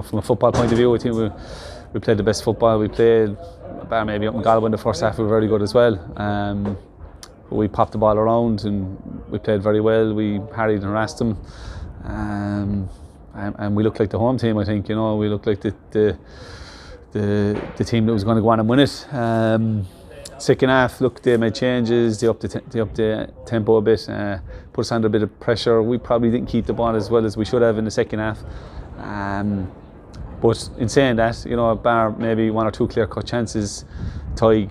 from a football point of view, I think we played the best football we played. Bar maybe up in Galway in the first half, we were very good as well. We popped the ball around and we played very well. We harried and harassed them, and we looked like the home team. I think we looked like the team that was going to go on and win it. Second half, look, they made changes. They upped the tempo a bit, put us under a bit of pressure. We probably didn't keep the ball as well as we should have in the second half. But in saying that, bar maybe one or two clear-cut chances, Tig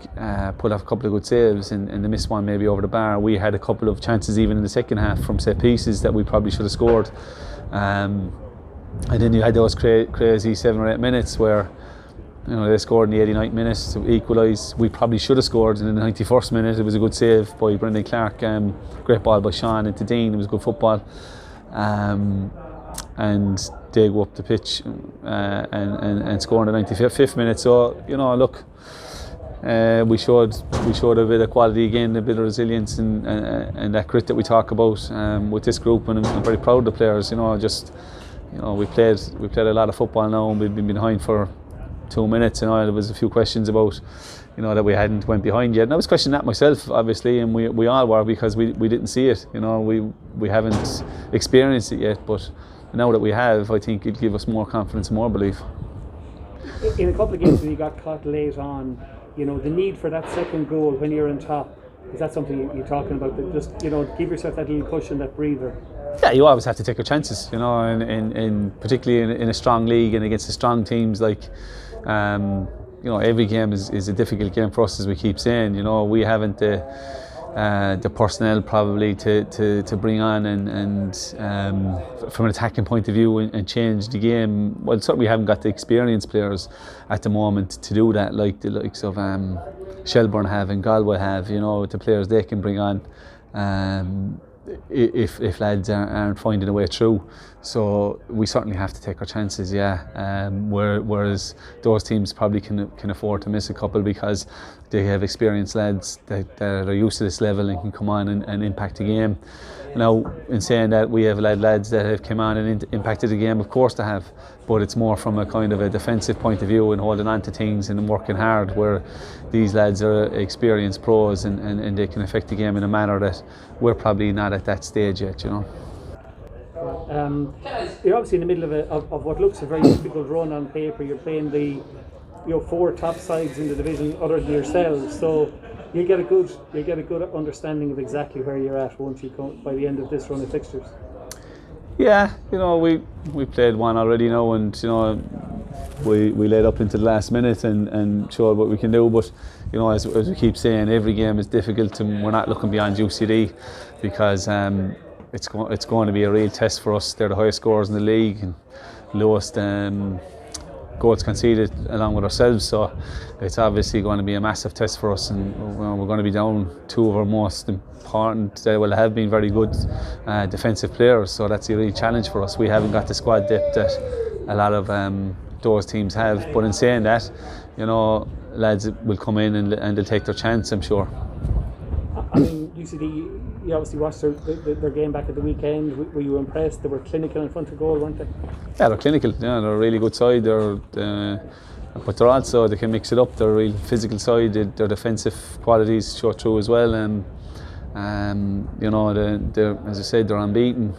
put off a couple of good saves and they missed one maybe over the bar. We had a couple of chances even in the second half from set pieces that we probably should have scored. And then you had those crazy 7 or 8 minutes where they scored in the 89th minute to equalise. We probably should have scored in the 91st minute. It was a good save by Brendan Clark. Great ball by Sean into Dean. It was good football. And they go up the pitch and score in the 95th minute. So look, we showed a bit of quality again, a bit of resilience and that grit that we talk about with this group. And I'm very proud of the players. We played a lot of football now, and we've been behind for 2 minutes, there was a few questions about that we hadn't went behind yet, and I was questioning that myself obviously, and we all were, because we didn't see it. We haven't experienced it yet, but now that we have, I think it'll give us more confidence and more belief. In a couple of games when you got caught late on, the need for that second goal when you're on top, is that something you're talking about, that just give yourself that little cushion, that breather? Yeah, you always have to take your chances, and particularly in a strong league and against the strong teams. Like every game is a difficult game for us, as we keep saying. We haven't the personnel probably to bring on and from an attacking point of view and change the game. Well, certainly we haven't got the experienced players at the moment to do that, like the likes of Shelbourne have and Galway have. The players they can bring on. If lads aren't finding a way through, so we certainly have to take our chances. Whereas those teams probably can afford to miss a couple, because they have experienced lads that are used to this level and can come on and impact the game. Now, in saying that, we have lads that have come on and impacted the game, of course they have, but it's more from a kind of a defensive point of view and holding on to things and working hard, where these lads are experienced pros and they can affect the game in a manner that we're probably not at that stage yet. You're obviously in the middle of what looks a very difficult run on paper. You're playing the 4 top sides in the division other than yourselves, so you'll get a good understanding of exactly where you're at once you come by the end of this run of fixtures. Yeah, we played one already now, and we led up into the last minute and showed what we can do. But as we keep saying, every game is difficult, and we're not looking beyond UCD, because it's going to be a real test for us. They're the highest scorers in the league and lowest goals conceded along with ourselves, so it's obviously going to be a massive test for us, and we're going to be down 2 of our most important, they will have been very good defensive players, so that's a real challenge for us. We haven't got the squad depth that a lot of those teams have, but in saying that, lads will come in and they'll take their chance, I'm sure. I mean, UCD, you obviously watched their game back at the weekend. Were you impressed? They were clinical in front of goal, weren't they? Yeah, they're clinical. Yeah, they're a really good side. But they're also, they can mix it up. They're a real physical side. Their defensive qualities show through as well. They're, as I said, they're unbeaten.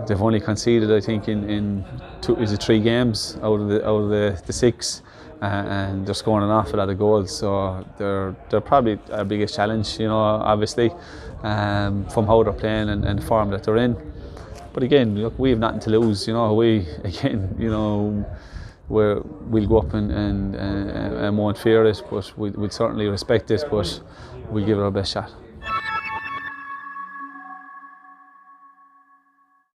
They've only conceded, I think, in 3 games out of the 6. And they're scoring an awful lot of goals, so they're probably our biggest challenge, obviously, from how they're playing and the form that they're in. But again, look, we have nothing to lose. We'll go up and won't fear it, but we'll certainly respect it, but we'll give it our best shot.